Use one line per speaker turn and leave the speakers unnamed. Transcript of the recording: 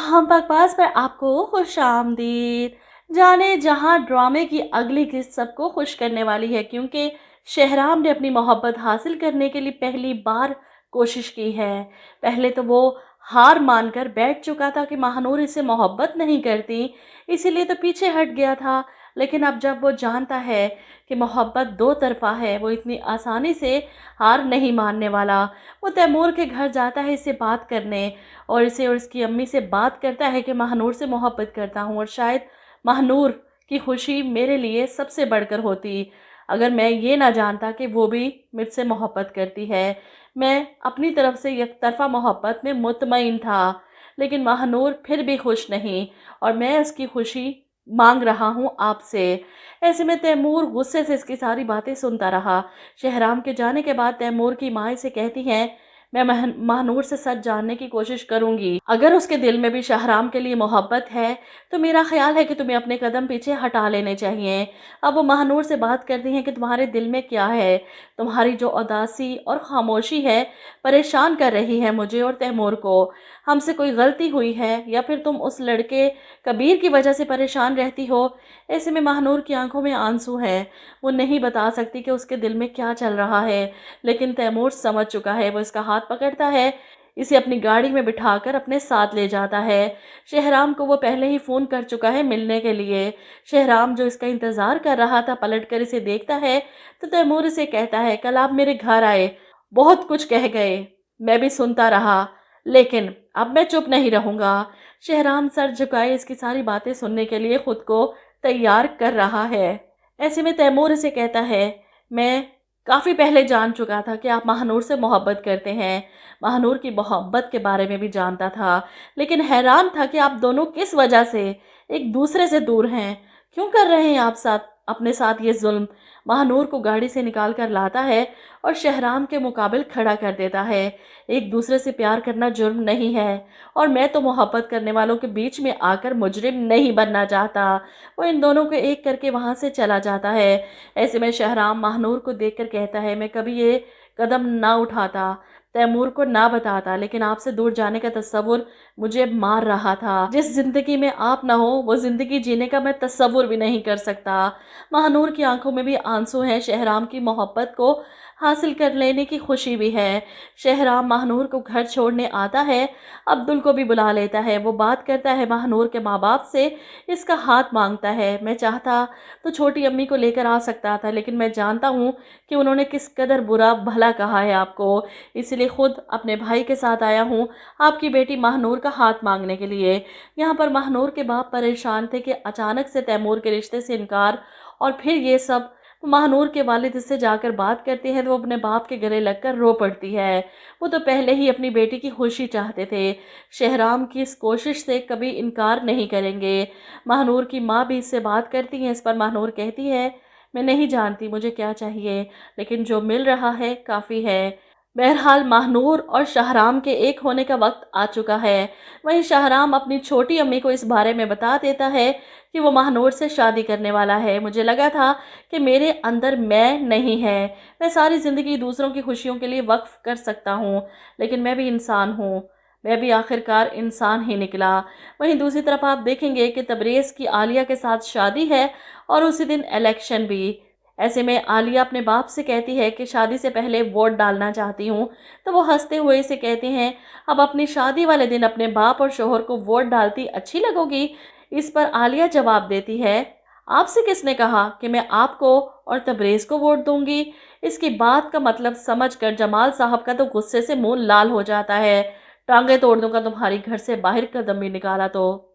हम बकवास पर आपको खुश आमदीद। जाने जहां ड्रामे की अगली किस्त सबको खुश करने वाली है, क्योंकि शहराम ने अपनी मोहब्बत हासिल करने के लिए पहली बार कोशिश की है। पहले तो वो हार मानकर बैठ चुका था कि महानूर इससे मोहब्बत नहीं करती, इसीलिए तो पीछे हट गया था। लेकिन अब जब वो जानता है कि मोहब्बत दो तरफा है, वो इतनी आसानी से हार नहीं मानने वाला। वो तैमूर के घर जाता है इससे बात करने, और इसे और इसकी अम्मी से बात करता है कि महानूर से मोहब्बत करता हूँ, और शायद महानूर की खुशी मेरे लिए सबसे बढ़कर होती अगर मैं ये ना जानता कि वो भी मुझसे मोहब्बत करती है। मैं अपनी तरफ से एक तरफा मोहब्बत में मुतमईन था, लेकिन महानूर फिर भी खुश नहीं, और मैं उसकी खुशी मांग रहा हूँ आपसे। ऐसे में तैमूर गुस्से से इसकी सारी बातें सुनता रहा। शहराम के जाने के बाद तैमूर की माँ इसे कहती हैं, मैं महानूर से सच जानने की कोशिश करूंगी। अगर उसके दिल में भी शहराम के लिए मोहब्बत है तो मेरा ख्याल है कि तुम्हें अपने कदम पीछे हटा लेने चाहिए। अब वो महानूर से बात करती हैं कि तुम्हारे दिल में क्या है। तुम्हारी जो उदासी और खामोशी है परेशान कर रही है मुझे और तैमूर को। हमसे कोई गलती हुई है या फिर तुम उस लड़के कबीर की वजह से परेशान रहती हो। ऐसे में महानूर की आंखों में आंसू हैं। वो नहीं बता सकती कि उसके दिल में क्या चल रहा है, लेकिन तैमूर समझ चुका है। वो इसका हाथ पकड़ता है, इसे अपनी गाड़ी में बिठाकर अपने साथ ले जाता है। शहराम को वो पहले ही फ़ोन कर चुका है मिलने के लिए। शहराम जो इसका इंतज़ार कर रहा था पलटकर इसे देखता है तो तैमूर इसे कहता है, कल आप मेरे घर आए, बहुत कुछ कह गए, मैं भी सुनता रहा, लेकिन अब मैं चुप नहीं रहूँगा। शहराम सर झुकाए इसकी सारी बातें सुनने के लिए खुद को तैयार कर रहा है। ऐसे में तैमूर इसे कहता है, मैं काफ़ी पहले जान चुका था कि आप महानूर से मोहब्बत करते हैं। महानूर की मोहब्बत के बारे में भी जानता था, लेकिन हैरान था कि आप दोनों किस वजह से एक दूसरे से दूर हैं। क्यों कर रहे हैं आप अपने साथ ये जुल्म। महानूर को गाड़ी से निकाल कर लाता है और शहराम के मुकाबिल खड़ा कर देता है। एक दूसरे से प्यार करना जुर्म नहीं है, और मैं तो मोहब्बत करने वालों के बीच में आकर मुजरिम नहीं बनना चाहता। वो इन दोनों को एक करके वहाँ से चला जाता है। ऐसे में शहराम महानूर को देखकर कहता है, मैं कभी ये कदम ना उठाता, तैमूर को ना बताता, लेकिन आपसे दूर जाने का तस्वुर मुझे मार रहा था। जिस जिंदगी में आप ना हो वो जिंदगी जीने का मैं तस्वुर भी नहीं कर सकता। महानूर की आंखों में भी आंसू हैं। शहराम की मोहब्बत को हासिल कर लेने की खुशी भी है। शहराम महानूर को घर छोड़ने आता है, अब्दुल को भी बुला लेता है। वो बात करता है महानूर के माँ बाप से, इसका हाथ मांगता है। मैं चाहता तो छोटी अम्मी को लेकर आ सकता था, लेकिन मैं जानता हूँ कि उन्होंने किस कदर बुरा भला कहा है आपको, इसलिए खुद अपने भाई के साथ आया हूँ आपकी बेटी महानूर का हाथ मांगने के लिए। यहाँ पर महानूर के बाप परेशान थे कि अचानक से तैमूर के रिश्ते से इनकार, और फिर ये सब। महानूर के वालिद इससे जाकर बात करते हैं तो वो अपने बाप के गले लगकर रो पड़ती है। वो तो पहले ही अपनी बेटी की खुशी चाहते थे। शहराम की इस कोशिश से कभी इनकार नहीं करेंगे। महानूर की माँ भी इससे बात करती है। इस पर महानूर कहती है, मैं नहीं जानती मुझे क्या चाहिए, लेकिन जो मिल रहा है काफ़ी है। बहरहाल महानूर और शहराम के एक होने का वक्त आ चुका है। वहीं शहराम अपनी छोटी अम्मी को इस बारे में बता देता है कि वो महानूर से शादी करने वाला है। मुझे लगा था कि मेरे अंदर मैं नहीं है, मैं सारी ज़िंदगी दूसरों की खुशियों के लिए वक्फ कर सकता हूँ, लेकिन मैं भी इंसान हूँ, मैं भी आखिरकार इंसान ही निकला। वहीं दूसरी तरफ आप देखेंगे कि तबरेज़ की आलिया के साथ शादी है और उसी दिन इलेक्शन भी। ऐसे में आलिया अपने बाप से कहती है कि शादी से पहले वोट डालना चाहती हूँ, तो वो हंसते हुए इसे कहते हैं, अब अपनी शादी वाले दिन अपने बाप और शोहर को वोट डालती अच्छी लगोगी। इस पर आलिया जवाब देती है, आपसे किसने कहा कि मैं आपको और तबरेज़ को वोट दूंगी। इसकी बात का मतलब समझकर जमाल साहब का तो गुस्से से मुंह लाल हो जाता है, टांगे तोड़ दूंगा तुम्हारी घर से बाहर कदम भी निकाला तो।